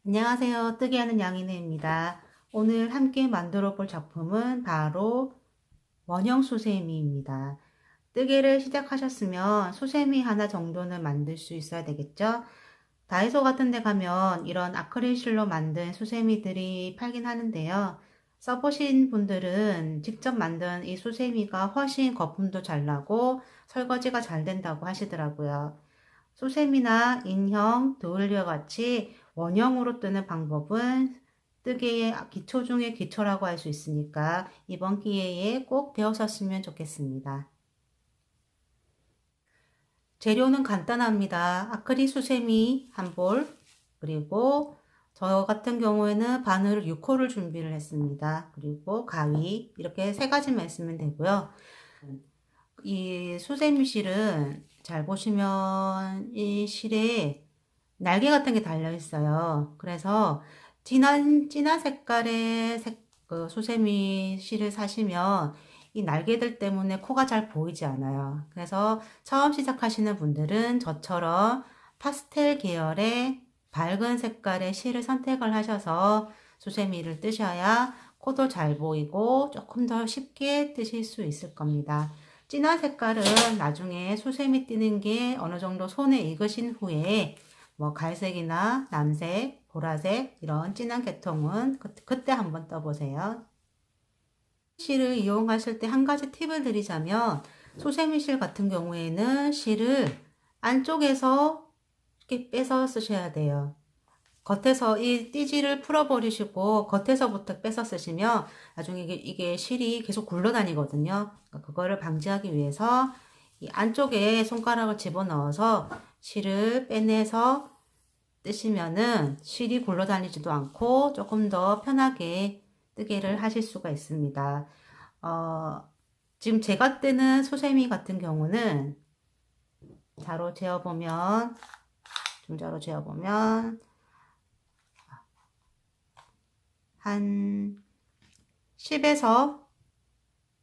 안녕하세요. 뜨개하는 양이네입니다. 오늘 함께 만들어 볼 작품은 바로 원형 수세미입니다. 뜨개를 시작하셨으면 수세미 하나 정도는 만들 수 있어야 되겠죠? 다이소 같은 데 가면 이런 아크릴 실로 만든 수세미들이 팔긴 하는데요. 써보신 분들은 직접 만든 이 수세미가 훨씬 거품도 잘 나고 설거지가 잘 된다고 하시더라고요. 수세미나 인형, 드올리와 같이 원형으로 뜨는 방법은 뜨개의 기초 중의 기초라고 할 수 있으니까 이번 기회에 꼭 배우셨으면 좋겠습니다. 재료는 간단합니다. 아크릴 수세미 한 볼, 그리고 저 같은 경우에는 바늘 6호를 준비를 했습니다. 그리고 가위 이렇게 세 가지만 쓰면 되고요. 이 수세미 실은 잘 보시면 이 실에 날개 같은 게 달려 있어요. 그래서 진한 색깔의 수세미 실을 사시면 이 날개들 때문에 코가 잘 보이지 않아요. 그래서 처음 시작하시는 분들은 저처럼 파스텔 계열의 밝은 색깔의 실을 선택을 하셔서 수세미를 뜨셔야 코도 잘 보이고 조금 더 쉽게 뜨실 수 있을 겁니다. 진한 색깔은 나중에 수세미 뜨는 게 어느 정도 손에 익으신 후에 뭐 갈색이나 남색, 보라색 이런 진한 계통은 그때 한번 떠보세요. 실을 이용하실 때 한 가지 팁을 드리자면 수세미 실 같은 경우에는 실을 안쪽에서 이렇게 빼서 쓰셔야 돼요. 겉에서 이 띠지를 풀어버리시고 겉에서부터 빼서 쓰시면 나중에 이게 실이 계속 굴러다니거든요. 그러니까 그거를 방지하기 위해서 이 안쪽에 손가락을 집어넣어서 실을 빼내서 뜨시면은 실이 굴러다니지도 않고 조금 더 편하게 뜨개를 하실 수가 있습니다. 지금 제가 뜨는 수세미 같은 경우는 자로 재어보면 중자로 재어보면 한 10에서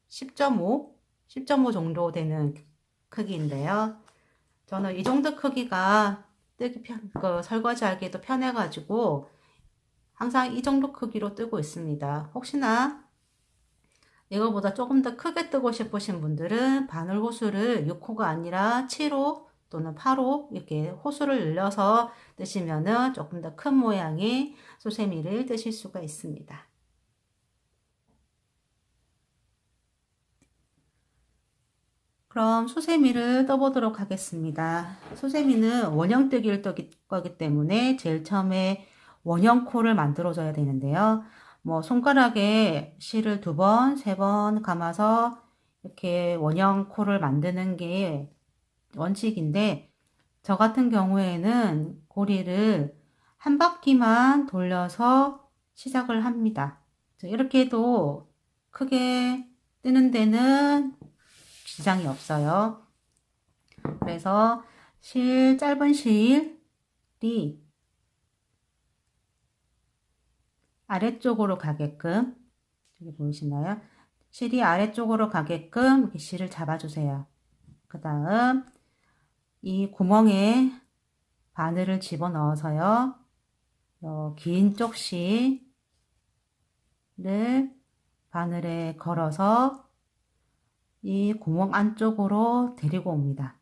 10.5, 10.5 정도 되는 크기인데요. 저는 이 정도 크기가 뜨기 설거지하기도 편해가지고 항상 이 정도 크기로 뜨고 있습니다. 혹시나 이거보다 조금 더 크게 뜨고 싶으신 분들은 바늘 호수를 6호가 아니라 7호 또는 8호 이렇게 호수를 늘려서 뜨시면은 조금 더 큰 모양의 수세미를 뜨실 수가 있습니다. 그럼 수세미를 떠보도록 하겠습니다. 수세미는 원형 뜨기를 떠기 거기 때문에 제일 처음에 원형 코를 만들어 줘야 되는데요. 뭐 손가락에 실을 2번, 3번 감아서 이렇게 원형 코를 만드는 게 원칙인데 저 같은 경우에는 고리를 한 바퀴만 돌려서 시작을 합니다. 이렇게 해도 크게 뜨는 데는 지장이 없어요. 그래서 짧은 실이 아래쪽으로 가게끔, 여기 보이시나요? 실이 아래쪽으로 가게끔 이렇게 실을 잡아주세요. 그 다음 이 구멍에 바늘을 집어넣어서요. 긴 쪽 실을 바늘에 걸어서 이 구멍 안쪽으로 데리고 옵니다.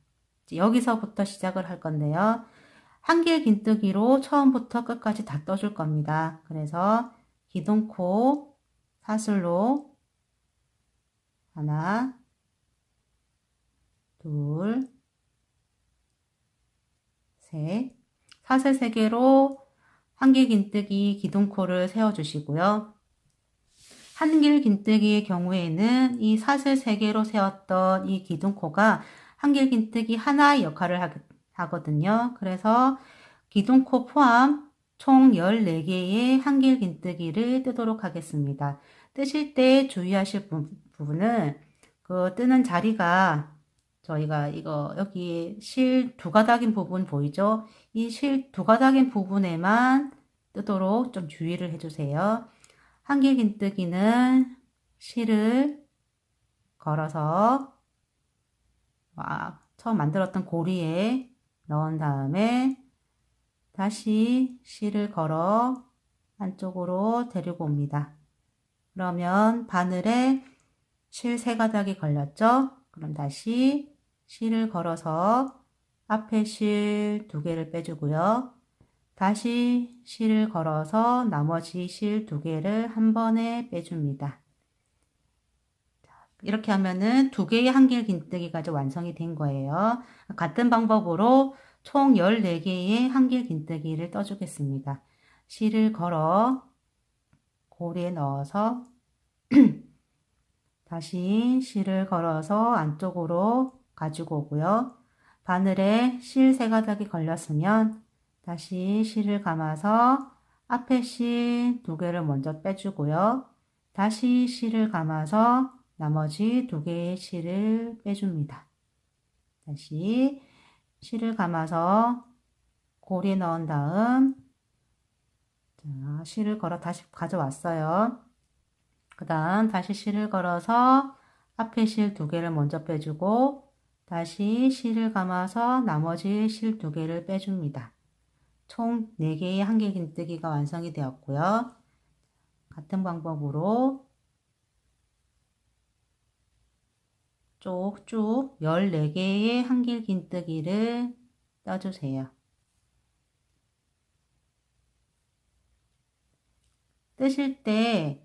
여기서부터 시작을 할 건데요. 한길 긴뜨기로 처음부터 끝까지 다 떠줄 겁니다. 그래서 기둥코 사슬로 하나, 둘, 셋, 사슬 3개로 한길 긴뜨기 기둥코를 세워주시고요. 한길 긴뜨기의 경우에는 이 사슬 3개로 세웠던 이 기둥코가 한길 긴뜨기 하나의 역할을 하거든요. 그래서 기둥코 포함 총 14개의 한길 긴뜨기를 뜨도록 하겠습니다. 뜨실 때 주의하실 부분은 그 뜨는 자리가 저희가 이거 여기 실 2가닥인 부분 보이죠? 이 실 2가닥인 부분에만 뜨도록 좀 주의를 해주세요. 한길 긴뜨기는 실을 걸어서 처음 만들었던 고리에 넣은 다음에 다시 실을 걸어 안쪽으로 데리고 옵니다. 그러면 바늘에 실 3가닥이 걸렸죠? 그럼 다시 실을 걸어서 앞에 실 2개를 빼주고요. 다시 실을 걸어서 나머지 실 2개를 한 번에 빼줍니다. 이렇게 하면은 2개의 한길 긴뜨기가 이제 완성이 된 거예요. 같은 방법으로 총 14개의 한길 긴뜨기를 떠주겠습니다. 실을 걸어 고리에 넣어서 다시 실을 걸어서 안쪽으로 가지고 오고요. 바늘에 실 3가닥이 걸렸으면 다시 실을 감아서 앞에 실 2개를 먼저 빼주고요. 다시 실을 감아서 나머지 2개의 실을 빼줍니다. 다시 실을 감아서 고리에 넣은 다음 실을 걸어 다시 가져왔어요. 그 다음 다시 실을 걸어서 앞에 실 2개를 먼저 빼주고 다시 실을 감아서 나머지 실 2개를 빼줍니다. 총 4개의 한길 긴뜨기가 완성이 되었고요. 같은 방법으로 쭉쭉 14개의 한길 긴뜨기를 떠주세요. 뜨실 때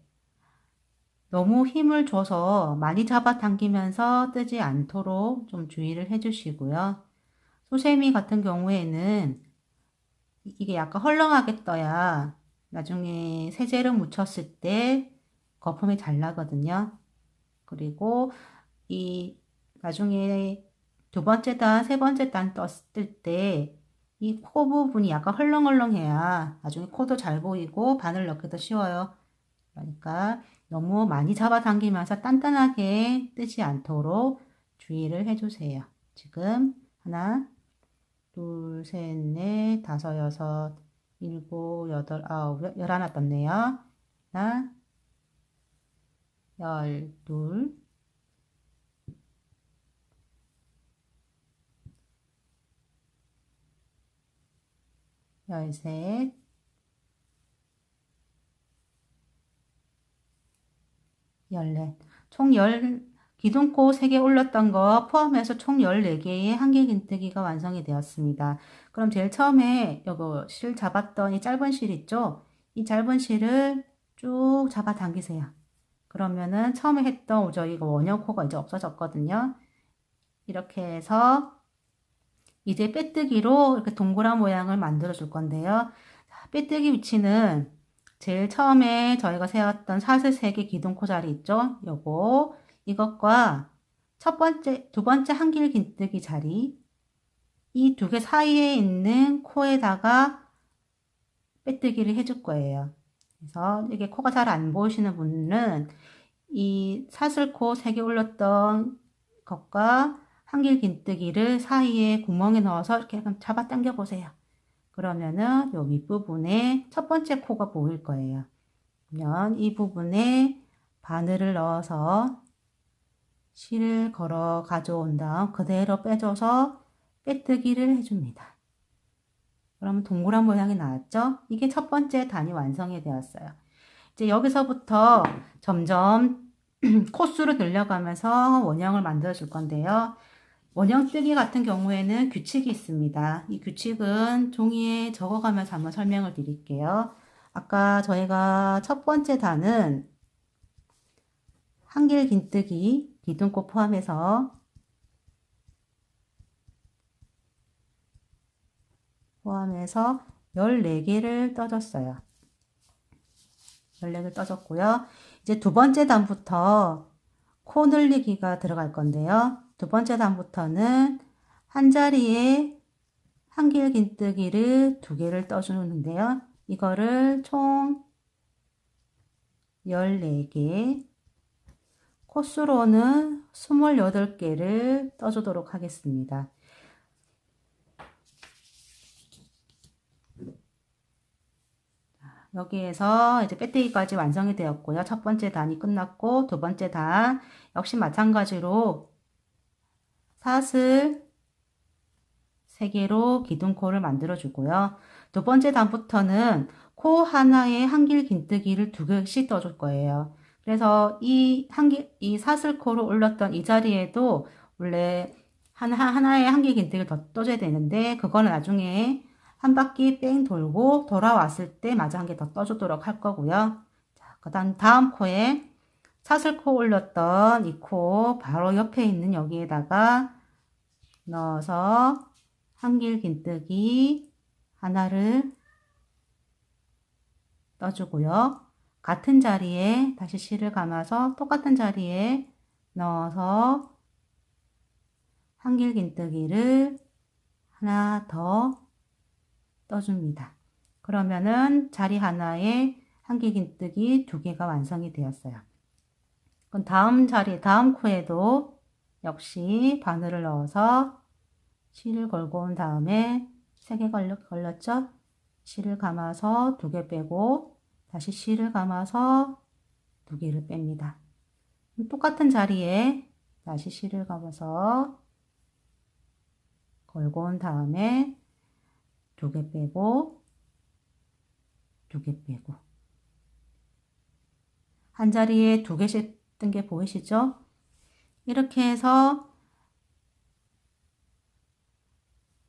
너무 힘을 줘서 많이 잡아당기면서 뜨지 않도록 좀 주의를 해주시고요. 수세미 같은 경우에는 이게 약간 헐렁하게 떠야 나중에 세제를 묻혔을 때 거품이 잘 나거든요. 그리고 이 나중에 2번째 단, 3번째 단 떴을 때 이 코 부분이 약간 헐렁헐렁해야 나중에 코도 잘 보이고 바늘 넣기도 쉬워요. 그러니까 너무 많이 잡아당기면서 단단하게 뜨지 않도록 주의를 해주세요. 지금 하나, 둘, 셋, 넷, 다섯, 여섯, 일곱, 여덟, 아홉, 11 떴네요. 하나, 12, 13, 14. 총 기둥코 3개 올렸던 거 포함해서 총 14개의 한길 긴뜨기가 완성이 되었습니다. 그럼 제일 처음에 요거 실 잡았던 이 짧은 실 있죠? 이 짧은 실을 쭉 잡아 당기세요. 그러면은 처음에 했던 이거 원형코가 이제 없어졌거든요. 이렇게 해서 이제 빼뜨기로 이렇게 동그란 모양을 만들어 줄 건데요. 빼뜨기 위치는 제일 처음에 저희가 세웠던 사슬 3개 기둥코 자리 있죠? 이것과 두 번째 한길 긴뜨기 자리, 이 2개 사이에 있는 코에다가 빼뜨기를 해줄 거예요. 그래서 이게 코가 잘 안 보이시는 분은 이 사슬코 3개 올렸던 것과 한길 긴뜨기를 사이에 구멍에 넣어서 이렇게 잡아 당겨 보세요. 그러면은 요 윗부분에 첫 번째 코가 보일 거예요. 그러면 이 부분에 바늘을 넣어서 실을 걸어 가져온 다음 그대로 빼줘서 빼뜨기를 해줍니다. 그러면 동그란 모양이 나왔죠? 이게 첫 번째 단이 완성이 되었어요. 이제 여기서부터 점점 코수를 늘려가면서 원형을 만들어 줄 건데요. 원형 뜨기 같은 경우에는 규칙이 있습니다. 이 규칙은 종이에 적어가면서 한번 설명을 드릴게요. 아까 저희가 첫 번째 단은 한길 긴뜨기, 기둥코 포함해서 14개를 떠줬어요. 14개를 떠줬고요. 이제 두 번째 단부터 코 늘리기가 들어갈 건데요. 두 번째 단부터는 한 자리에 한길 긴뜨기를 2개를 떠주는데요. 이거를 총 14개, 코수로는 28개를 떠주도록 하겠습니다. 여기에서 이제 빼뜨기까지 완성이 되었고요. 첫 번째 단이 끝났고 두 번째 단 역시 마찬가지로 사슬 3개로 기둥코를 만들어 주고요. 두 번째 단부터는 코 하나에 한길 긴뜨기를 2개씩 떠줄 거예요. 그래서 이 사슬코를 올렸던 이 자리에도 원래 하나에 한길 긴뜨기를 더 떠줘야 되는데, 그거는 나중에 한 바퀴 뺑 돌고 돌아왔을 때 마저 한 개 더 떠주도록 할 거고요. 자, 그다음 다음 코에 사슬코 올렸던 이 코 바로 옆에 있는 여기에다가 넣어서 한길 긴뜨기 하나를 떠주고요. 같은 자리에 다시 실을 감아서 똑같은 자리에 넣어서 한길 긴뜨기를 하나 더 떠줍니다. 그러면은 자리 하나에 한길 긴뜨기 2개가 완성이 되었어요. 그럼 다음 코에도 역시 바늘을 넣어서 실을 걸고 온 다음에 3개 걸렸죠? 실을 감아서 2개 빼고 다시 실을 감아서 2개를 뺍니다. 똑같은 자리에 다시 실을 감아서 걸고 온 다음에 2개 빼고 2개 빼고 한 자리에 2개씩 뜬 게 보이시죠? 이렇게 해서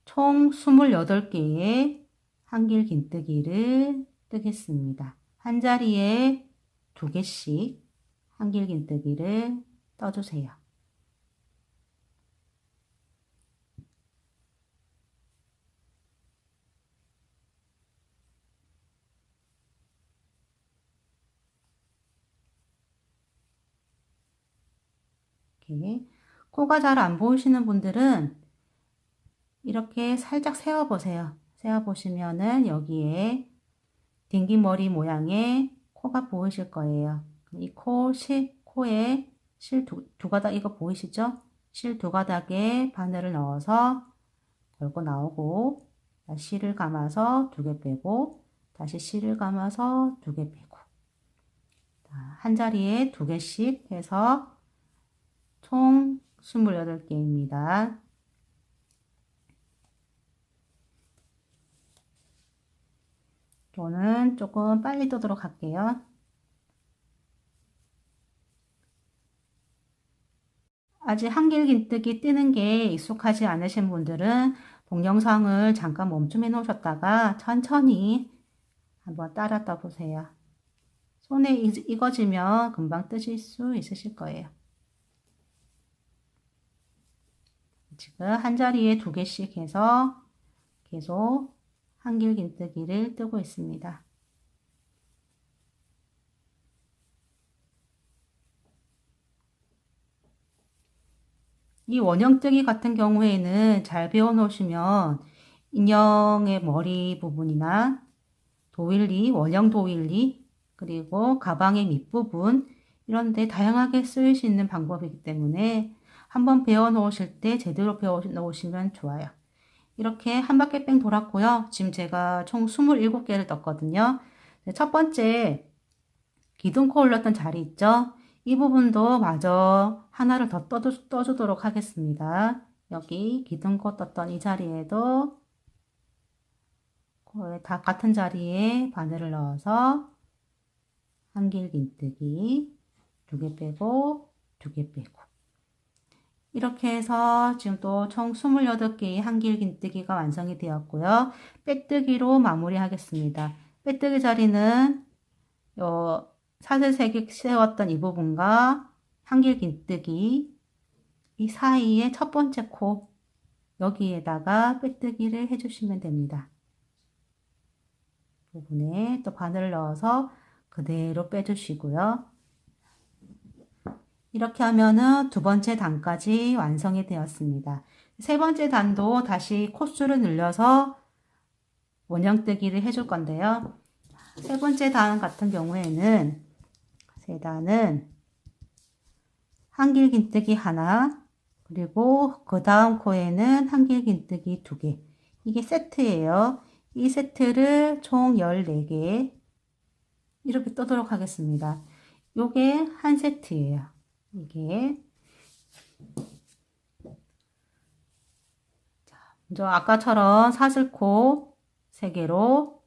총 28개의 한길 긴뜨기를 뜨겠습니다. 한 자리에 2개씩 한길 긴뜨기를 떠주세요. 이렇게 코가 잘 안 보이시는 분들은 이렇게 살짝 세워보세요. 세워보시면은 여기에 딩기머리 모양의 코가 보이실 거예요. 이 코에 실 두 가닥, 이거 보이시죠? 실 2가닥에 바늘을 넣어서 걸고 나오고, 다시 실을 감아서 2개 빼고, 다시 실을 감아서 2개 빼고, 한 자리에 2개씩 해서 총 28개입니다. 저는 조금 빨리 뜨도록 할게요. 아직 한길 긴뜨기 뜨는 게 익숙하지 않으신 분들은 동영상을 잠깐 멈춤해 놓으셨다가 천천히 한번 따라 떠보세요. 손에 익어지면 금방 뜨실 수 있으실 거예요. 지금 한 자리에 2개씩 해서 계속 한길 긴뜨기를 뜨고 있습니다. 이 원형뜨기 같은 경우에는 잘 배워 놓으시면 인형의 머리 부분이나 도일리, 원형 도일리, 그리고 가방의 밑부분 이런 데 다양하게 쓰일 수 있는 방법이기 때문에 한번 배워 놓으실 때 제대로 배워 놓으시면 좋아요. 이렇게 한 바퀴 뺑 돌았고요. 지금 제가 총 27개를 떴거든요. 첫 번째 기둥코 올렸던 자리 있죠? 이 부분도 마저 하나를 더 떠주도록 하겠습니다. 여기 기둥코 떴던 이 자리에도 다 같은 자리에 바늘을 넣어서 한길 긴뜨기 2개 빼고 2개 빼고 이렇게 해서 지금 또 총 28개의 한길 긴뜨기가 완성이 되었고요. 빼뜨기로 마무리 하겠습니다. 빼뜨기 자리는 사슬 3개 세웠던 이 부분과 한길 긴뜨기 이 사이에 첫 번째 코 여기에다가 빼뜨기를 해주시면 됩니다. 부분에 또 바늘을 넣어서 그대로 빼주시고요. 이렇게 하면은 두 번째 단까지 완성이 되었습니다. 세 번째 단도 다시 코수를 늘려서 원형뜨기를 해줄 건데요. 세 번째 단 같은 경우에는 세 단은 한길 긴뜨기 하나, 그리고 그 다음 코에는 한길 긴뜨기 2개. 이게 세트예요. 이 세트를 총 14개 이렇게 뜨도록 하겠습니다. 요게 한 세트예요. 이게 먼저 아까처럼 사슬코 3개로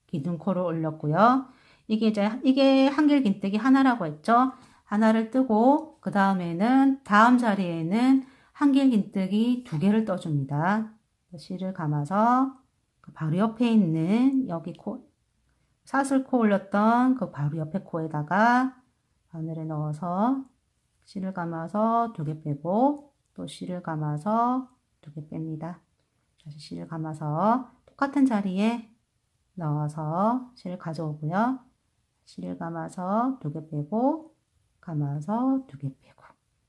기둥코를 올렸고요. 이게 한길긴뜨기 하나라고 했죠. 하나를 뜨고 그 다음에는 다음 자리에는 한길긴뜨기 2개를 떠줍니다. 실을 감아서 그 바로 옆에 있는 여기 사슬코 올렸던 그 바로 옆에 코에다가 바늘에 넣어서 실을 감아서 2개 빼고 또 실을 감아서 2개 뺍니다. 다시 실을 감아서 똑같은 자리에 넣어서 실을 가져오고요. 실을 감아서 2개 빼고 감아서 2개 빼고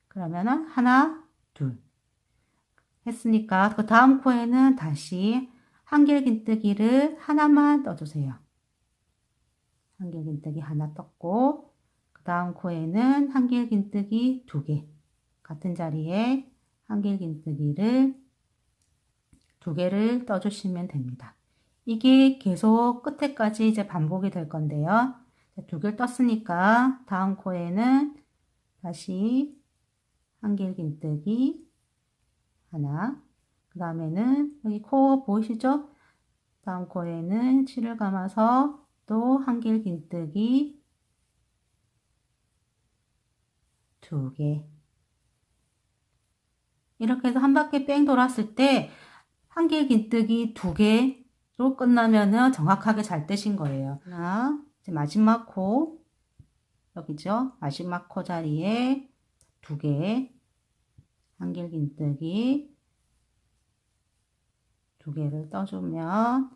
그러면은 하나, 둘 했으니까 그 다음 코에는 다시 한길긴뜨기를 하나만 떠주세요. 한길긴뜨기 하나 떴고 그 다음 코에는 한길긴뜨기 2개 같은 자리에 한길긴뜨기를 2개를 떠주시면 됩니다. 이게 계속 끝에까지 이제 반복이 될 건데요. 2개를 떴으니까 다음 코에는 다시 한길긴뜨기 하나, 그 다음에는 여기 코 보이시죠? 다음 코에는 실을 감아서 또 한길긴뜨기 2개 이렇게 해서 한 바퀴 뺑 돌았을 때 한길긴뜨기 2개로 끝나면은 정확하게 잘 뜨신 거예요. 하나, 이제 마지막 코 여기죠? 마지막 코 자리에 2개 한길긴뜨기 2개를 떠주면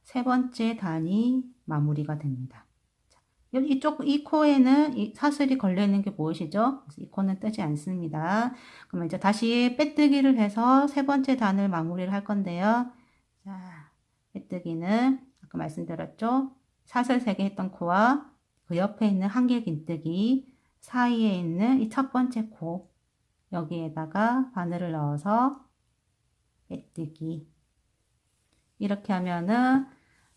3번째 단이 마무리가 됩니다. 여기 이 코에는 이 사슬이 걸려있는 게 보이시죠? 이 코는 뜨지 않습니다. 그러면 이제 다시 빼뜨기를 해서 3번째 단을 마무리를 할 건데요. 자, 빼뜨기는 아까 말씀드렸죠? 사슬 3개 했던 코와 그 옆에 있는 한길긴뜨기 사이에 있는 이 첫 번째 코 여기에다가 바늘을 넣어서 빼뜨기 이렇게 하면은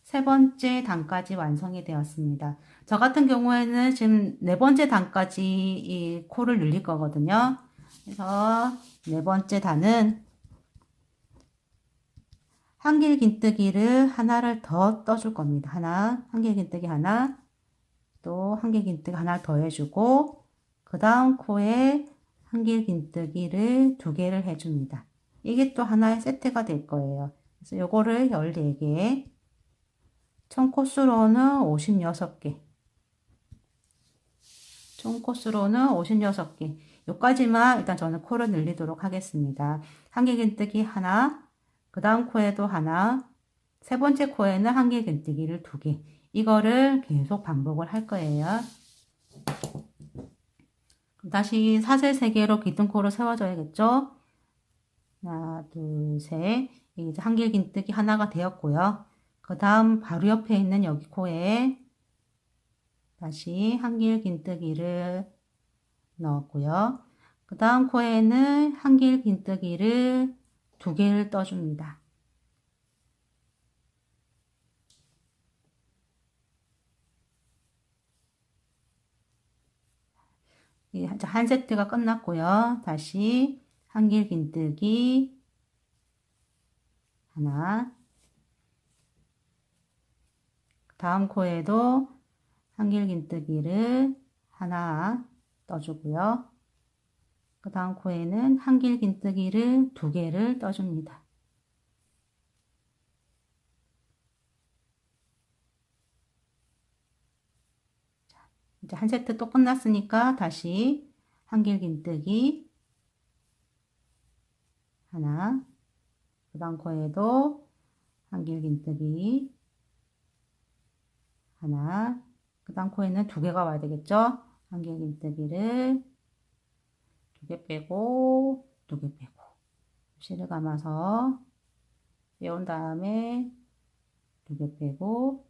3번째 단까지 완성이 되었습니다. 저 같은 경우에는 지금 4번째 단까지 이 코를 늘릴 거거든요. 그래서 4번째 단은 한길긴뜨기를 하나를 더 떠줄 겁니다. 한길긴뜨기 하나, 또 한길긴뜨기 하나를 더 해주고 그 다음 코에 한길긴뜨기를 2개를 해줍니다. 이게 또 하나의 세트가 될 거예요. 그래서 요거를 14개, 총 코수로는 56개. 총 코수로는 56개. 요까지만 일단 저는 코를 늘리도록 하겠습니다. 한길긴뜨기 하나, 그 다음 코에도 하나, 3번째 코에는 한길긴뜨기를 2개. 이거를 계속 반복을 할 거예요. 다시 사슬 3개로 기둥코를 세워줘야겠죠? 하나, 둘, 셋. 이제 한길긴뜨기 하나가 되었고요. 그 다음 바로 옆에 있는 여기 코에 다시 한길긴뜨기를 넣었고요. 그 다음 코에는 한길긴뜨기를 2개를 떠줍니다. 한 세트가 끝났고요. 다시 한길긴뜨기 하나, 다음 코에도 한길긴뜨기를 하나 떠주고요. 그 다음 코에는 한길긴뜨기를 2개를 떠줍니다. 이제 한 세트 또 끝났으니까 다시 한길긴뜨기 하나, 그 다음 코에도 한길긴뜨기 하나, 그 다음 코에는 2개가 와야 되겠죠? 한길긴뜨기를 2개 빼고 2개 빼고 실을 감아서 빼온 다음에 2개 빼고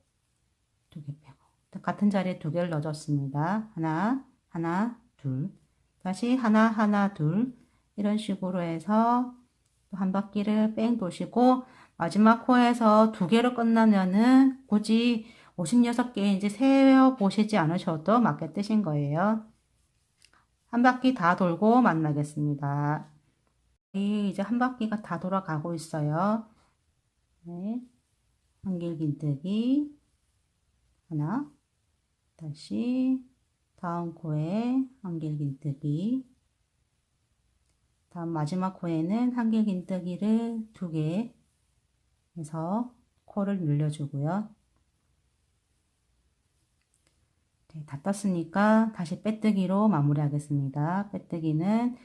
2개 빼고 같은 자리에 2개를 넣어줬습니다. 하나, 하나, 둘 다시 하나, 하나, 둘 이런 식으로 해서 한 바퀴를 뺑 도시고 마지막 코에서 2개로 끝나면은 굳이 56개인지 세어 보시지 않으셔도 맞게 뜨신 거예요. 한 바퀴 다 돌고 만나겠습니다. 이제 한 바퀴가 다 돌아가고 있어요. 네. 한길긴뜨기 하나, 다시 다음 코에 한길긴뜨기, 다음 마지막 코에는 한길긴뜨기를 2개 해서 코를 늘려주고요. 네, 다 떴으니까 다시 빼뜨기로 마무리하겠습니다. 빼뜨기는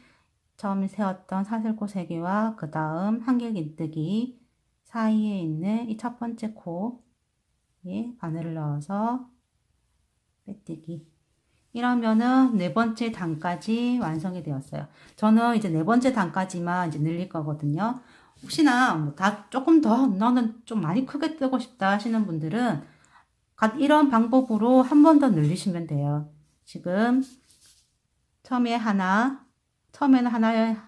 처음 세웠던 사슬코 3개와 그 다음 한길긴뜨기 사이에 있는 이 첫 번째 코에 바늘을 넣어서 빼뜨기. 이러면은 4번째 단까지 완성이 되었어요. 저는 이제 4번째 단까지만 이제 늘릴 거거든요. 혹시나 뭐 다 조금 더 너는 좀 많이 크게 뜨고 싶다 하시는 분들은 이런 방법으로 한 번 더 늘리시면 돼요. 지금 처음에는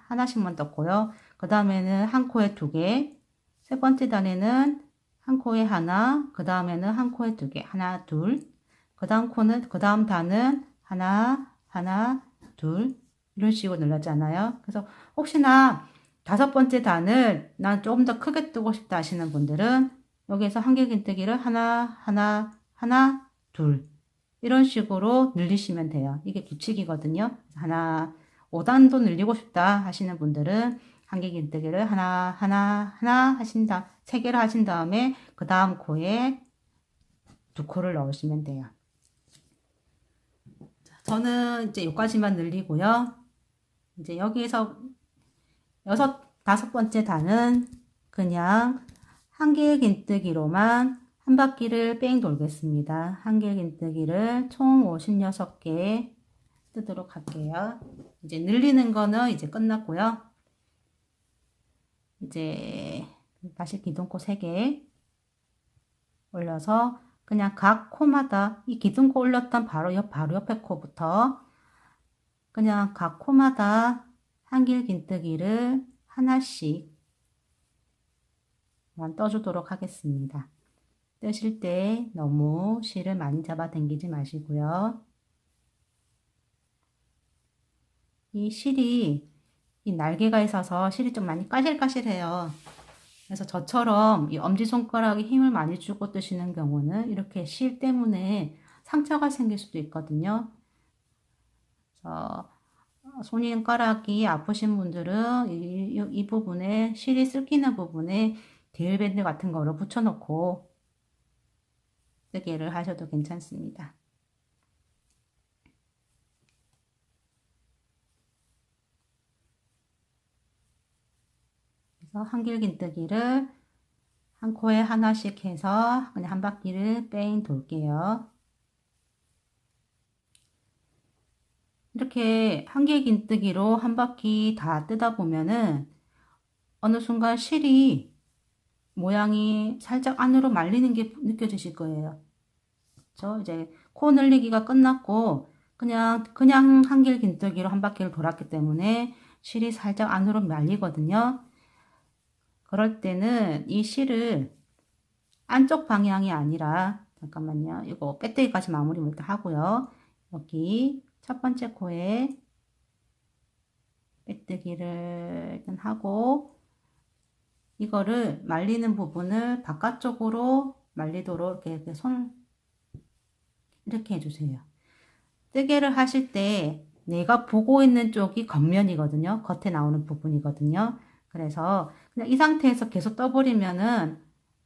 하나씩만 떴고요. 그 다음에는 한 코에 2개, 세 번째 단에는 한 코에 하나, 그 다음에는 한 코에 2개, 하나, 둘, 그 다음 단은 하나, 둘, 이런 식으로 늘렸잖아요. 그래서 혹시나 5번째 단을 난 조금 더 크게 뜨고 싶다 하시는 분들은 여기에서 한길긴뜨기를 하나, 둘, 이런 식으로 늘리시면 돼요. 이게 규칙이거든요. 5단도 늘리고 싶다 하시는 분들은 한길긴뜨기를 하나 하신다, 3개를 하신 다음에 그 다음 코에 2코를 넣으시면 돼요. 저는 이제 여기까지만 늘리고요. 이제 여기에서 5번째 단은 그냥 한길긴뜨기로만 한 바퀴를 뺑 돌겠습니다. 한길긴뜨기를 총 56개 뜨도록 할게요. 이제 늘리는 거는 이제 끝났고요. 이제 다시 기둥코 3개 올려서 그냥 각 코마다 이 기둥코 올렸던 바로 옆에 코부터 그냥 각 코마다 한길긴뜨기를 하나씩 떠주도록 하겠습니다. 뜨실 때 너무 실을 많이 잡아 당기지 마시고요. 이 실이 이 날개가 있어서 실이 좀 많이 까실까실해요. 그래서 저처럼 이 엄지손가락에 힘을 많이 주고 뜨시는 경우는 이렇게 실 때문에 상처가 생길 수도 있거든요. 그래서 손가락이 아프신 분들은 이 부분에 실이 쓸기는 부분에 데일밴드 같은 거로 붙여놓고 뜨개를 하셔도 괜찮습니다. 그래서 한길긴뜨기를 한 코에 하나씩 해서 그냥 한 바퀴를 뺑 돌게요. 이렇게 한길긴뜨기로 한 바퀴 다 뜨다 보면은 어느 순간 실이 모양이 살짝 안으로 말리는 게 느껴지실 거예요. 그렇죠? 이제 코 늘리기가 끝났고 그냥 한길긴뜨기로 한 바퀴를 돌았기 때문에 실이 살짝 안으로 말리거든요. 그럴 때는 이 실을 안쪽 방향이 아니라 잠깐만요. 이거 빼뜨기까지 마무리 일단 하고요. 여기 첫 번째 코에 빼뜨기를 일단 하고 이거를 말리는 부분을 바깥쪽으로 말리도록 이렇게 손을 이렇게 해주세요. 뜨개를 하실 때 내가 보고 있는 쪽이 겉면이거든요. 겉에 나오는 부분이거든요. 그래서 그냥 이 상태에서 계속 떠버리면은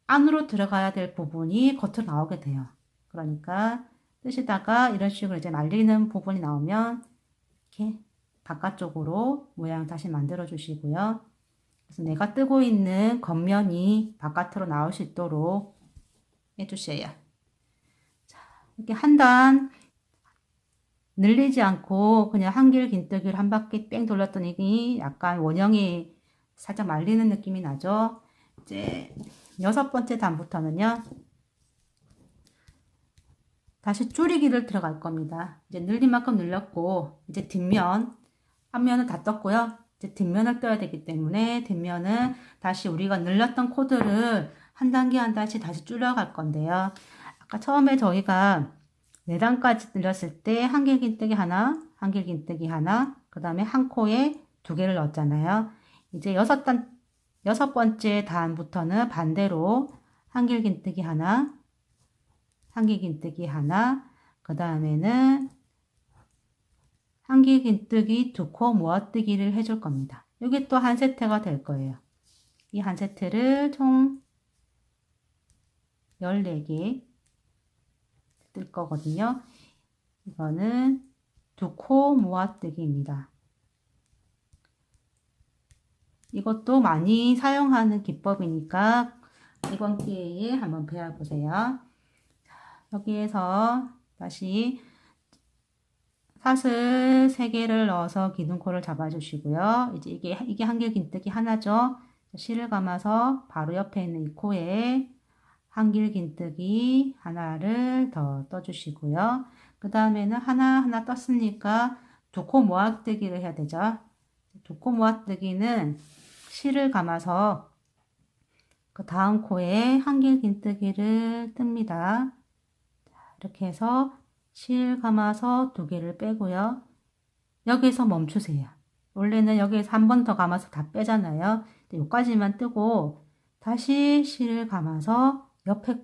안으로 들어가야 될 부분이 겉으로 나오게 돼요. 그러니까 뜨시다가 이런 식으로 이제 말리는 부분이 나오면 이렇게 바깥쪽으로 모양 다시 만들어 주시고요. 그래서 내가 뜨고 있는 겉면이 바깥으로 나올 수 있도록 해주세요. 자, 이렇게 한 단 늘리지 않고 그냥 한길긴뜨기를 한 바퀴 뺑 돌렸더니 약간 원형이 살짝 말리는 느낌이 나죠. 이제 6번째 단부터는요. 다시 줄이기를 들어갈 겁니다. 이제 늘린 만큼 늘렸고 이제 뒷면 앞면은 다 떴고요. 이제 뒷면을 떠야 되기 때문에 뒷면은 다시 우리가 늘렸던 코드를 한 단계 한 단씩 다시 줄여갈 건데요. 아까 처음에 저희가 4단까지 늘렸을 때 한길긴뜨기 하나, 한길긴뜨기 하나, 그 다음에 한 코에 2개를 넣었잖아요. 이제 여섯 번째 단부터는 반대로 한길긴뜨기 하나, 한길긴뜨기 하나, 그 다음에는 한길긴뜨기 두 코 모아뜨기를 해줄 겁니다. 이게 또 한 세트가 될 거예요. 이 한 세트를 총 14개 뜰 거거든요. 이거는 두 코 모아뜨기입니다. 이것도 많이 사용하는 기법이니까 이번 기회에 한번 배워보세요. 여기에서 다시 사슬 3개를 넣어서 기둥코를 잡아주시고요. 이제 이게 한길긴뜨기 하나죠. 실을 감아서 바로 옆에 있는 이 코에 한길긴뜨기 하나를 더 떠주시고요. 그 다음에는 하나하나 떴으니까 두 코 모아뜨기를 해야 되죠. 두 코 모아뜨기는 실을 감아서 그 다음 코에 한길긴뜨기를 뜹니다. 이렇게 해서 실 감아서 두 개를 빼고요. 여기서 멈추세요. 원래는 여기에서 한 번 더 감아서 다 빼잖아요. 여기까지만 뜨고 다시 실을 감아서 옆에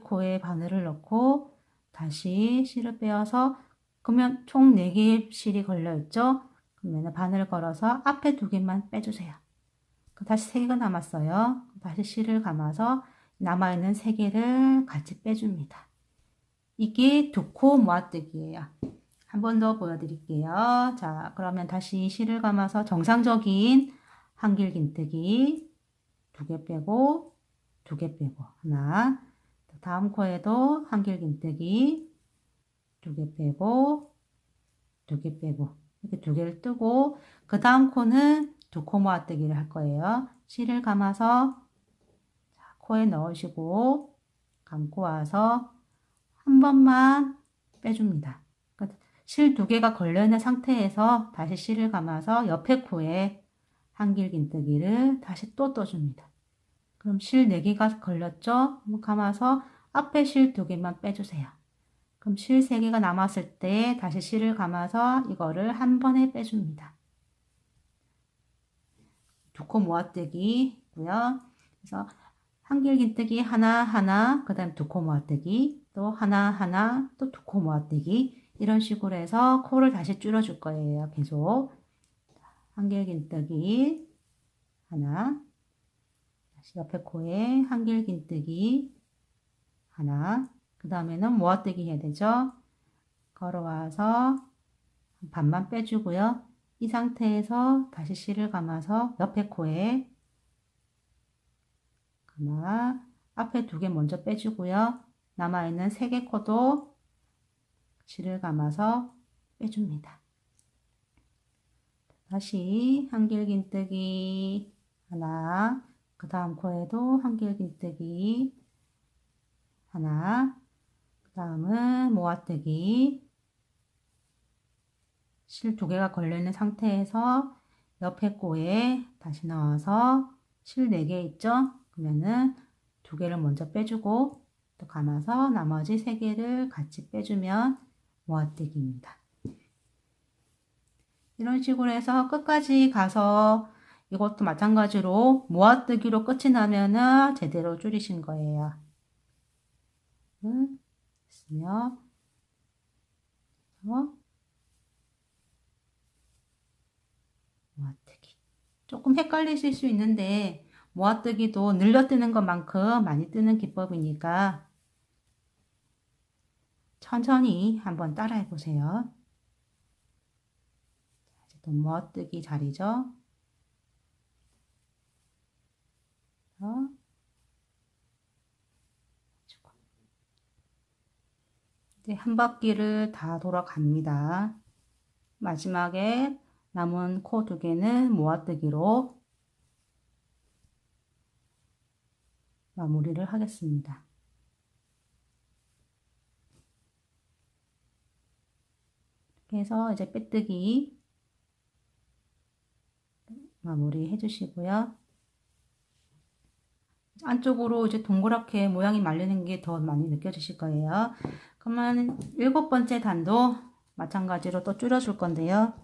코에 바늘을 넣고 다시 실을 빼어서 그러면 총 4개의 실이 걸려있죠. 그러면 바늘을 걸어서 앞에 2개만 빼주세요. 다시 3개가 남았어요. 다시 실을 감아서 남아있는 3개를 같이 빼줍니다. 이게 두 코 모아뜨기예요. 한 번 더 보여드릴게요. 자, 그러면 다시 실을 감아서 정상적인 한길긴뜨기 2개 빼고 2개 빼고 하나, 다음 코에도 한길긴뜨기 2개 빼고 2개 빼고 이렇게 2개를 뜨고 그 다음 코는 두 코 모아뜨기를 할 거예요. 실을 감아서 코에 넣으시고 감고 와서 한 번만 빼줍니다. 실 2개가 걸려있는 상태에서 다시 실을 감아서 옆에 코에 한길긴뜨기를 다시 또 떠줍니다. 그럼 실 4개가 걸렸죠? 감아서 앞에 실 2개만 빼주세요. 그럼 실 3개가 남았을 때 다시 실을 감아서 이거를 한 번에 빼줍니다. 두 코 모아뜨기 있고요. 그래서 한길긴뜨기 하나하나, 그 다음 두 코 모아뜨기, 또 하나하나, 또 두 코 모아뜨기 이런 식으로 해서 코를 다시 줄여줄 거예요. 계속 한길긴뜨기 하나, 다시 옆에 코에 한길긴뜨기 하나, 그 다음에는 모아뜨기 해야 되죠. 걸어와서 반만 빼주고요. 이 상태에서 다시 실을 감아서 옆에 코에 감아 앞에 2개 먼저 빼주고요. 남아있는 3개 코도 실을 감아서 빼줍니다. 다시 한길긴뜨기 하나, 그 다음 코에도 한길긴뜨기 하나, 그 다음은 모아뜨기 실 2개가 걸려있는 상태에서 옆에 코에 다시 넣어서 실 4개 있죠? 그러면은 2개를 먼저 빼주고 또 감아서 나머지 3개를 같이 빼주면 모아뜨기입니다. 이런 식으로 해서 끝까지 가서 이것도 마찬가지로 모아뜨기로 끝이 나면은 제대로 줄이신 거예요. 됐으면 모아뜨기. 조금 헷갈리실 수 있는데 모아뜨기도 늘려뜨는 것만큼 많이 뜨는 기법이니까 천천히 한번 따라해 보세요. 이제 또 모아뜨기 자리죠. 이제 한 바퀴를 다 돌아갑니다. 마지막에 남은 코 2개는 모아뜨기로 마무리를 하겠습니다. 이렇게 해서 이제 빼뜨기 마무리 해주시고요. 안쪽으로 이제 동그랗게 모양이 말리는 게 더 많이 느껴지실 거예요. 그러면 7번째 단도 마찬가지로 또 줄여줄 건데요.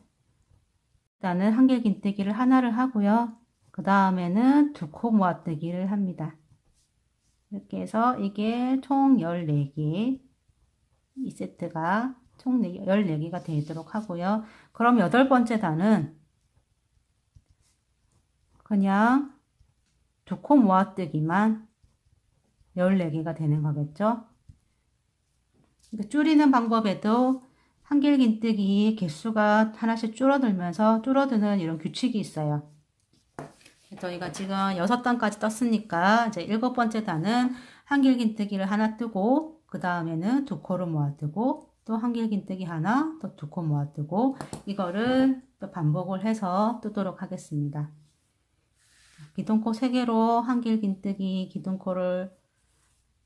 일단은 한길긴뜨기를 하나를 하고요. 그 다음에는 두 코 모아뜨기를 합니다. 이렇게 해서 이게 총 14개, 이 세트가 총 14개가 되도록 하고요. 그럼 8번째 단은 그냥 두 코 모아뜨기만 14개가 되는 거겠죠. 줄이는 방법에도 한길긴뜨기 개수가 하나씩 줄어드는 이런 규칙이 있어요. 저희가 지금 6단까지 떴으니까 이제 7번째 단은 한길긴뜨기를 하나 뜨고 그 다음에는 두 코를 모아뜨고 또 한길긴뜨기 하나 또 두 코 모아뜨고 이거를 또 반복을 해서 뜨도록 하겠습니다. 기둥코 3개로 한길긴뜨기 기둥코를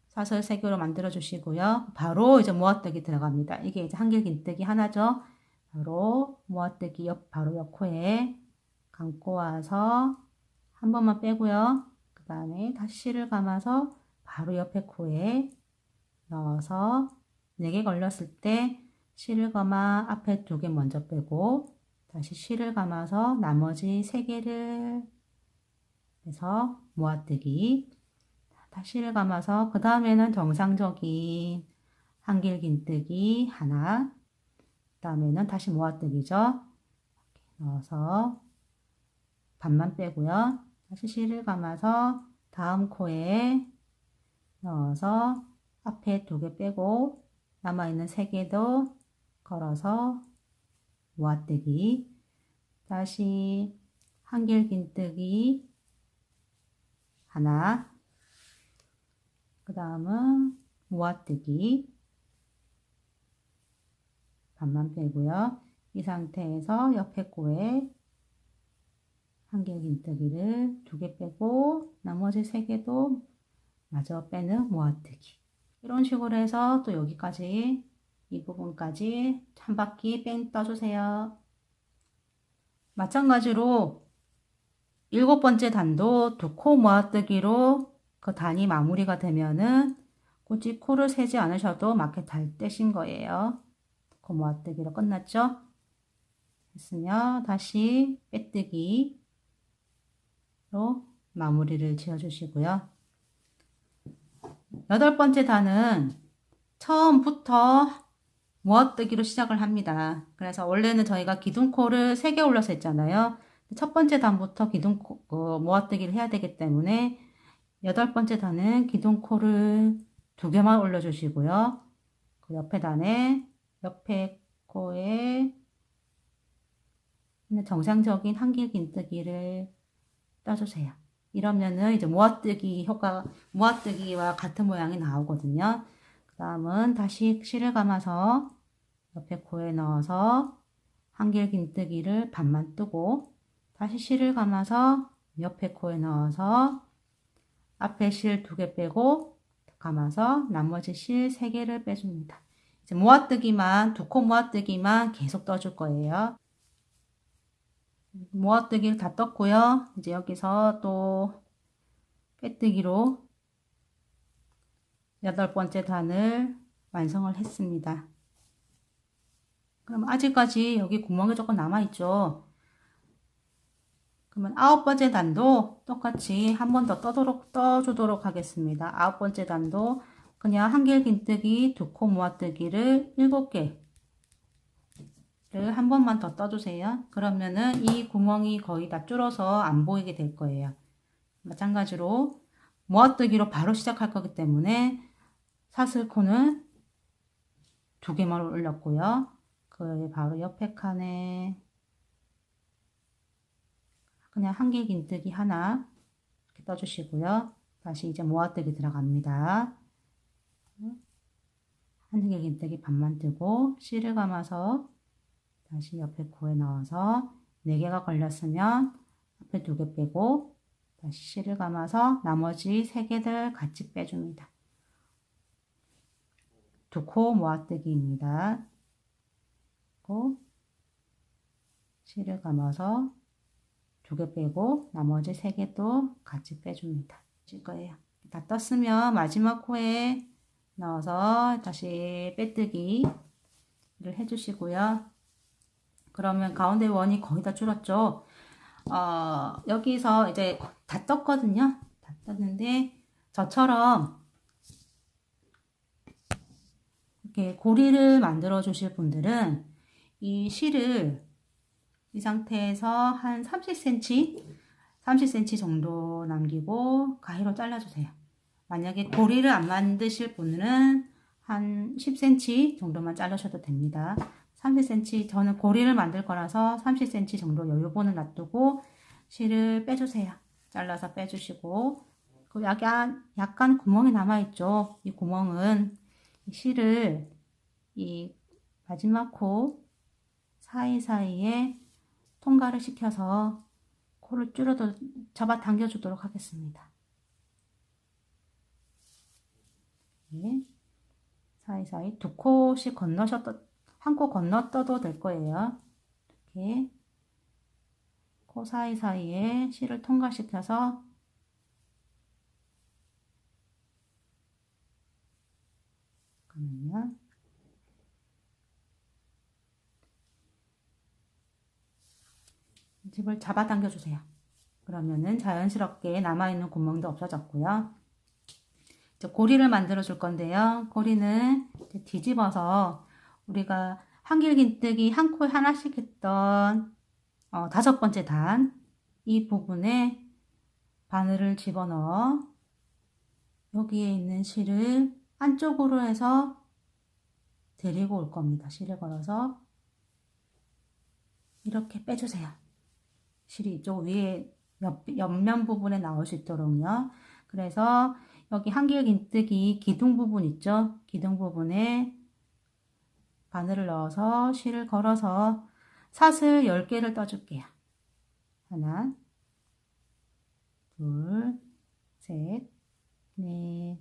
사슬 3개로 만들어 주시고요. 바로 이제 모아뜨기 들어갑니다. 이게 이제 한길긴뜨기 하나죠. 바로 모아뜨기 바로 옆 코에 감고 와서 한 번만 빼고요. 그 다음에 다시 실을 감아서 바로 옆에 코에 넣어서 4개 걸렸을 때 실을 감아 앞에 2개 먼저 빼고 다시 실을 감아서 나머지 3개를 해서 모아뜨기 다시 실을 감아서 그 다음에는 정상적인 한길긴뜨기 하나 그 다음에는 다시 모아뜨기죠. 넣어서 반만 빼고요. 다시 실을 감아서 다음 코에 넣어서 앞에 2개 빼고 남아있는 3개도 걸어서 모아뜨기 다시 한길긴뜨기 하나 그 다음은 모아뜨기 반만 빼고요. 이 상태에서 옆에 코에 한길긴뜨기를 2개 빼고 나머지 3개도 마저 빼는 모아뜨기 이런 식으로 해서 또 여기까지 이 부분까지 한 바퀴 뺑 떠주세요. 마찬가지로 7번째 단도 두 코 모아뜨기로 그 단이 마무리가 되면은 굳이 코를 세지 않으셔도 맞게 잘 떼신 거예요. 두 코 모아뜨기로 끝났죠? 했으면 다시 빼뜨기로 마무리를 지어주시고요. 8번째 단은 처음부터 모아뜨기로 시작을 합니다. 그래서 원래는 저희가 기둥코를 3개 올려서 했잖아요. 첫 번째 단부터 기둥코 모아뜨기를 해야 되기 때문에 8번째 단은 기둥코를 2개만 올려주시고요. 그 옆에 단에 옆에 코에 정상적인 한길긴뜨기를 떠주세요. 이러면은 이제 모아뜨기와 같은 모양이 나오거든요. 그 다음은 다시 실을 감아서 옆에 코에 넣어서 한길긴뜨기를 반만 뜨고 다시 실을 감아서 옆에 코에 넣어서 앞에 실 2개 빼고 감아서 나머지 실 3개를 빼줍니다. 이제 모아뜨기만, 두 코 모아뜨기만 계속 떠줄 거예요. 모아뜨기를 다 떴고요. 이제 여기서 또 빼뜨기로 8번째 단을 완성을 했습니다. 그럼 아직까지 여기 구멍이 조금 남아있죠. 그러면 9번째 단도 똑같이 한 번 더 떠주도록 하겠습니다. 9번째 단도 그냥 한길긴뜨기 두 코 모아뜨기를 7개 한 번만 더 떠주세요. 그러면은 이 구멍이 거의 다 줄어서 안 보이게 될 거예요. 마찬가지로 모아뜨기로 바로 시작할 거기 때문에 사슬코는 2개만 올렸고요. 그 바로 옆에 칸에 그냥 한길긴뜨기 하나 이렇게 떠주시고요. 다시 이제 모아뜨기 들어갑니다. 한길긴뜨기 반만 뜨고 실을 감아서 다시 옆에 코에 넣어서 4개가 걸렸으면 앞에 2개 빼고 다시 실을 감아서 나머지 3개들 같이 빼줍니다. 두 코 모아뜨기입니다. 실을 감아서 2개 빼고 나머지 3개도 같이 빼줍니다. 칠 거예요. 다 떴으면 마지막 코에 넣어서 다시 빼뜨기를 해주시고요. 그러면 가운데 원이 거의 다 줄었죠. 여기서 이제 다 떴거든요. 다 떴는데 저처럼 이렇게 고리를 만들어 주실 분들은 이 실을 이 상태에서 한 30cm 정도 남기고 가위로 잘라주세요. 만약에 고리를 안 만드실 분은 한 10cm 정도만 자르셔도 됩니다. 30cm, 저는 고리를 만들 거라서 30cm 정도 여유분을 놔두고 실을 빼주세요. 잘라서 빼주시고, 그 약간 구멍이 남아있죠. 이 구멍은 실을 이 마지막 코 사이사이에 통과를 시켜서 코를 잡아 당겨주도록 하겠습니다. 네. 사이사이 두 코씩 한 코 건너떠도 될 거예요. 이렇게 코 사이사이에 실을 통과시켜서 잠깐만요. 집을 잡아 당겨주세요. 그러면은 자연스럽게 남아있는 구멍도 없어졌고요. 이제 고리를 만들어 줄 건데요. 고리는 이제 뒤집어서 우리가 한길긴뜨기 한 코에 하나씩 했던 5번째 단, 이 부분에 바늘을 집어넣어 여기에 있는 실을 안쪽으로 해서 데리고 올 겁니다. 실을 걸어서 이렇게 빼주세요. 실이 이쪽 위에 옆면 부분에 나올 수 있도록요. 그래서 여기 한길긴뜨기 기둥 부분 있죠? 기둥 부분에 바늘을 넣어서 실을 걸어서 사슬 10개를 떠줄게요. 하나, 둘, 셋, 넷,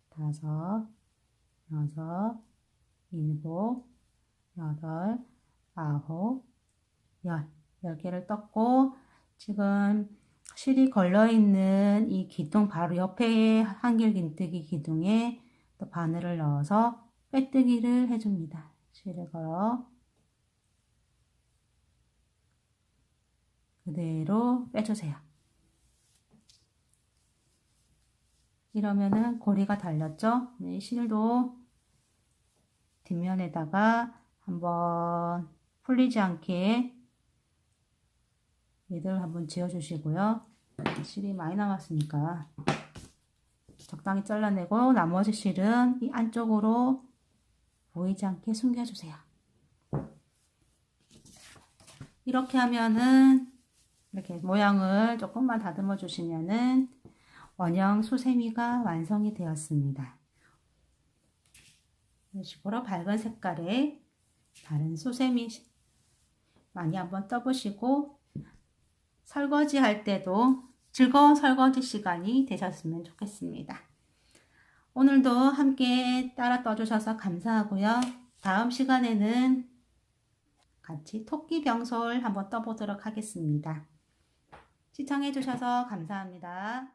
다섯, 여섯, 일곱, 여덟, 아홉, 10개를 떴고, 지금 실이 걸려있는 이 기둥 바로 옆에 한길긴뜨기 기둥에 또 바늘을 넣어서 빼뜨기를 해줍니다. 실을 걸어 그대로 빼주세요. 이러면은 고리가 달렸죠? 네, 실도 뒷면에다가 한번 풀리지 않게 얘들 한번 지어주시고요. 실이 많이 남았으니까 적당히 잘라내고 나머지 실은 이 안쪽으로 보이지 않게 숨겨주세요. 이렇게 하면은 이렇게 모양을 조금만 다듬어 주시면은 원형 수세미가 완성이 되었습니다. 이런 식으로 밝은 색깔의 다른 수세미 많이 한번 떠보시고 설거지 할 때도 즐거운 설거지 시간이 되셨으면 좋겠습니다. 오늘도 함께 따라 떠주셔서 감사하고요. 다음 시간에는 같이 토끼 병솔 한번 떠보도록 하겠습니다. 시청해 주셔서 감사합니다.